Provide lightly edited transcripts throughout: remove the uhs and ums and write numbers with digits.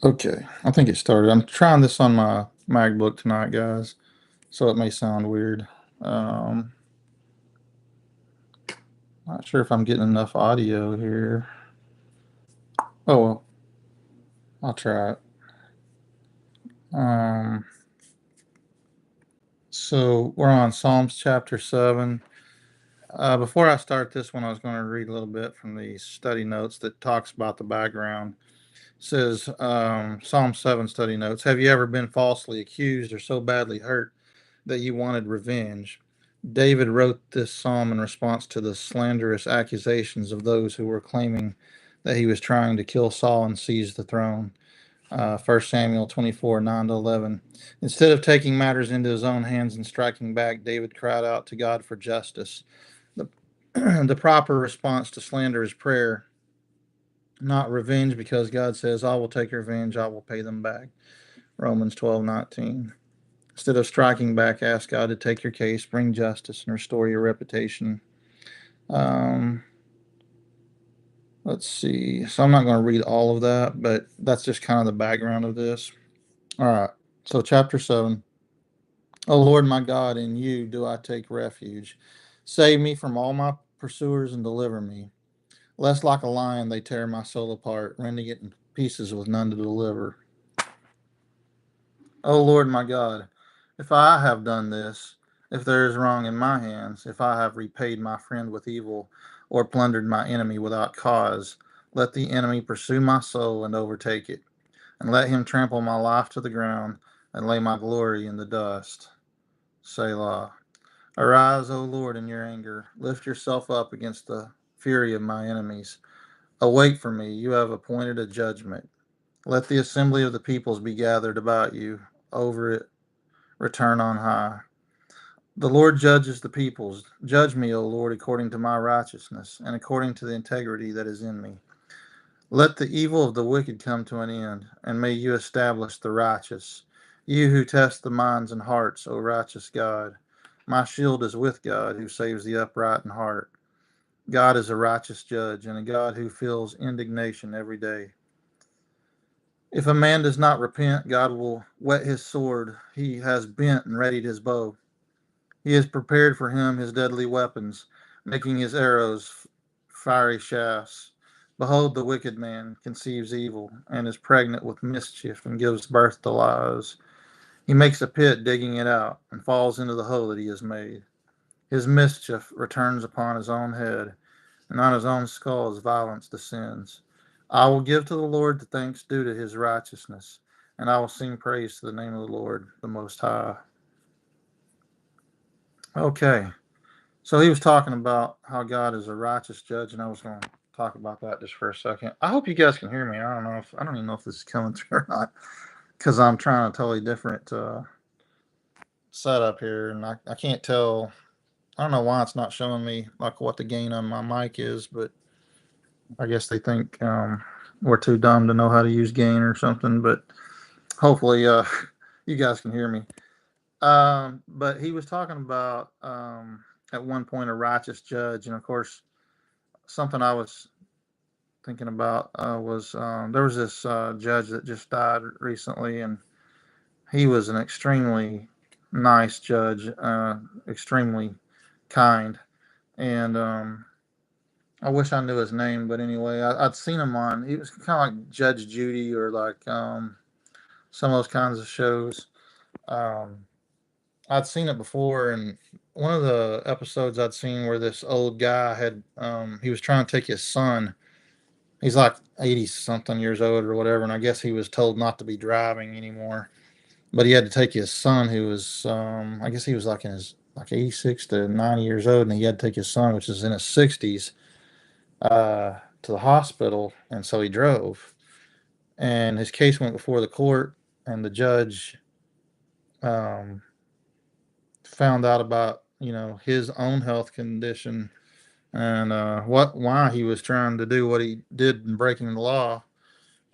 Okay, I think it started. I'm trying this on my MacBook tonight, guys, so it may sound weird. Um, Not sure if I'm getting enough audio here. Oh well, I'll try it. Um, so we're on Psalms chapter 7. Before I start this one, I was going to read a little bit from the study notes that talks about the background. It says, Psalm 7 study notes. Have you ever been falsely accused or so badly hurt that you wanted revenge? David wrote this psalm in response to the slanderous accusations of those who were claiming that he was trying to kill Saul and seize the throne. 1 Samuel 24, 9 to 11. Instead of taking matters into his own hands and striking back, David cried out to God for justice. The, the proper response to slander is prayer, not revenge, because God says, I will take revenge, I will pay them back. Romans 12:19. Instead of striking back, ask God to take your case, bring justice, and restore your reputation. Um, let's see. So I'm not going to read all of that, but that's just kind of the background of this. All right. So, chapter 7. O Lord my God, in you do I take refuge. Save me from all my pursuers and deliver me. Lest like a lion they tear my soul apart, rending it in pieces with none to deliver. O Lord my God, if I have done this, if there is wrong in my hands, if I have repaid my friend with evil, or plundered my enemy without cause, let the enemy pursue my soul and overtake it, and let him trample my life to the ground, and lay my glory in the dust. Selah. Arise, O Lord, in your anger. Lift yourself up against the fury of my enemies. Await for me, you have appointed a judgment. Let the assembly of the peoples be gathered about you. Over it return on high. The Lord judges the peoples. Judge me, O Lord, according to my righteousness, and according to the integrity that is in me. Let the evil of the wicked come to an end, and may you establish the righteous. You who test the minds and hearts, O righteous God. My shield is with God, who saves the upright in heart. God is a righteous judge, and a God who feels indignation every day. If a man does not repent, God will whet his sword. He has bent and readied his bow. He has prepared for him his deadly weapons, making his arrows fiery shafts. Behold, the wicked man conceives evil, and is pregnant with mischief, and gives birth to lies. He makes a pit, digging it out, and falls into the hole that he has made. His mischief returns upon his own head, and on his own skull his violence descends. I will give to the Lord the thanks due to his righteousness, and I will sing praise to the name of the Lord, the Most High. Okay, so he was talking about how God is a righteous judge, and I was going to talk about that just for a second. I hope you guys can hear me. I don't even know if this is coming through or not, because I'm trying a totally different setup here, and I can't tell. I don't know why it's not showing me like what the gain on my mic is, but I guess they think we're too dumb to know how to use gain or something. But hopefully, you guys can hear me. But he was talking about at one point a righteous judge, and of course, something I was thinking about was there was this judge that just died recently, and he was an extremely nice judge, extremely kind, and I wish I knew his name, but anyway, I'd seen him on. He was kind of like Judge Judy or like some of those kinds of shows. Um, I'd seen it before, and one of the episodes I'd seen where this old guy had he was trying to take his son. He's like 80 something years old or whatever, and I guess he was told not to be driving anymore. But he had to take his son, who was I guess he was like in his like 86 to 90 years old, and he had to take his son, which is in his 60s, to the hospital, and so he drove. And his case went before the court, and the judge um, found out about his own health condition and why he was trying to do what he did in breaking the law.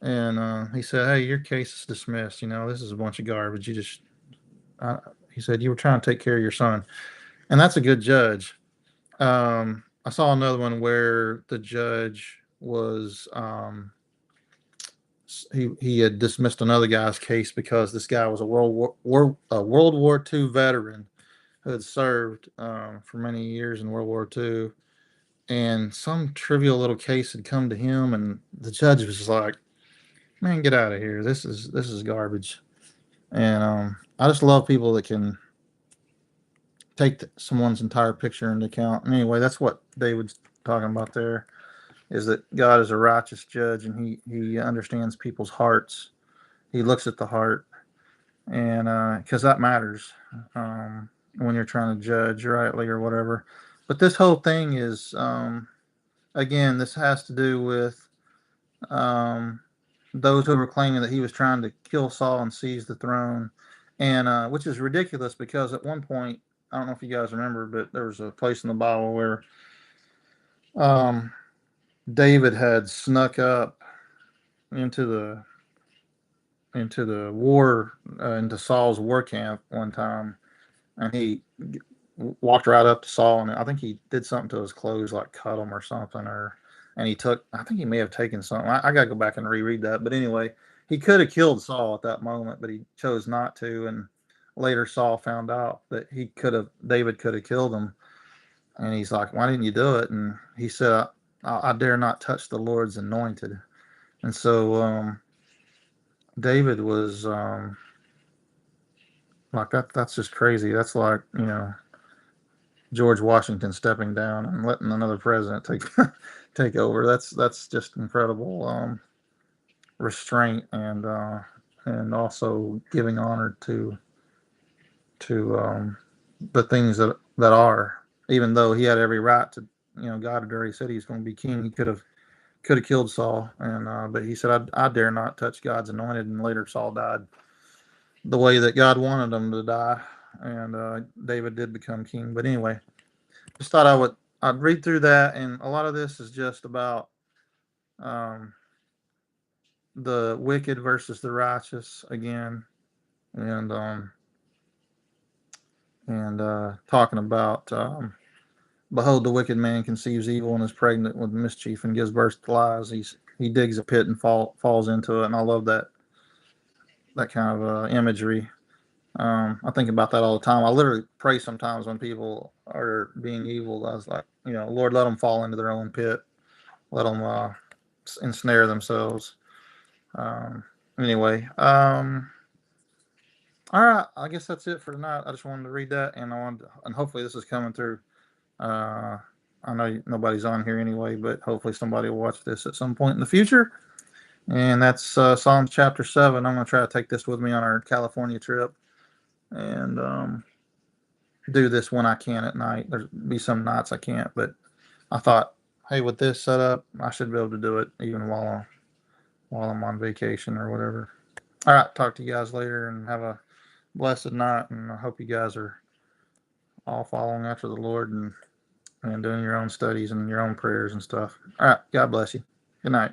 And he said, "Hey, your case is dismissed. This is a bunch of garbage. Uh, he said you were trying to take care of your son, and that's a good judge." I saw another one where the judge was he had dismissed another guy's case because this guy was a World War II veteran who had served for many years in World War II, and some trivial little case had come to him, and the judge was just like, "Man, get out of here! This is garbage." And I just love people that can take someone's entire picture into account. And anyway, that's what David's talking about there, is that God is a righteous judge, and he understands people's hearts. He looks at the heart, and because that matters when you're trying to judge rightly or whatever. But this whole thing is, again, this has to do with um, those who were claiming that he was trying to kill Saul and seize the throne, and which is ridiculous because at one point, I don't know if you guys remember, but there was a place in the Bible where um, David had snuck up into the war into Saul's war camp one time, and he walked right up to Saul, and I think he did something to his clothes, like cut him or something, or and he took. I think he may have taken something. I got to go back and reread that, but anyway, he could have killed Saul at that moment, but he chose not to, and later Saul found out that David could have killed him, and he's like, "Why didn't you do it?" And he said, "I dare not touch the Lord's anointed." And so David was like that. That's just crazy. That's like, George Washington stepping down and letting another president take take over. That's just incredible restraint, and also giving honor to the things that are. Even though he had every right to, God had already said he was going to be king. He could have killed Saul, and but he said, I dare not touch God's anointed." And later Saul died the way that God wanted him to die, and David did become king. But anyway, just thought I'd read through that, and a lot of this is just about um, the wicked versus the righteous again, and talking about behold, the wicked man conceives evil and is pregnant with mischief and gives birth to lies. He digs a pit and falls into it, and I love that kind of imagery. I think about that all the time. I literally pray sometimes when people are being evil. I was like, Lord, let them fall into their own pit. Let them ensnare themselves. Um, anyway, all right. I guess that's it for tonight. I just wanted to read that, and hopefully this is coming through. Uh, I know nobody's on here anyway, but hopefully somebody will watch this at some point in the future. And that's Psalms chapter 7. I'm going to try to take this with me on our California trip, and do this when I can at night. There'll be some nights I can't, but I thought, hey, with this setup, I should be able to do it even while I'm on vacation or whatever. All right, talk to you guys later, and have a blessed night. And I hope you guys are all following after the Lord, and doing your own studies and your own prayers and stuff. All right, God bless you. Good night.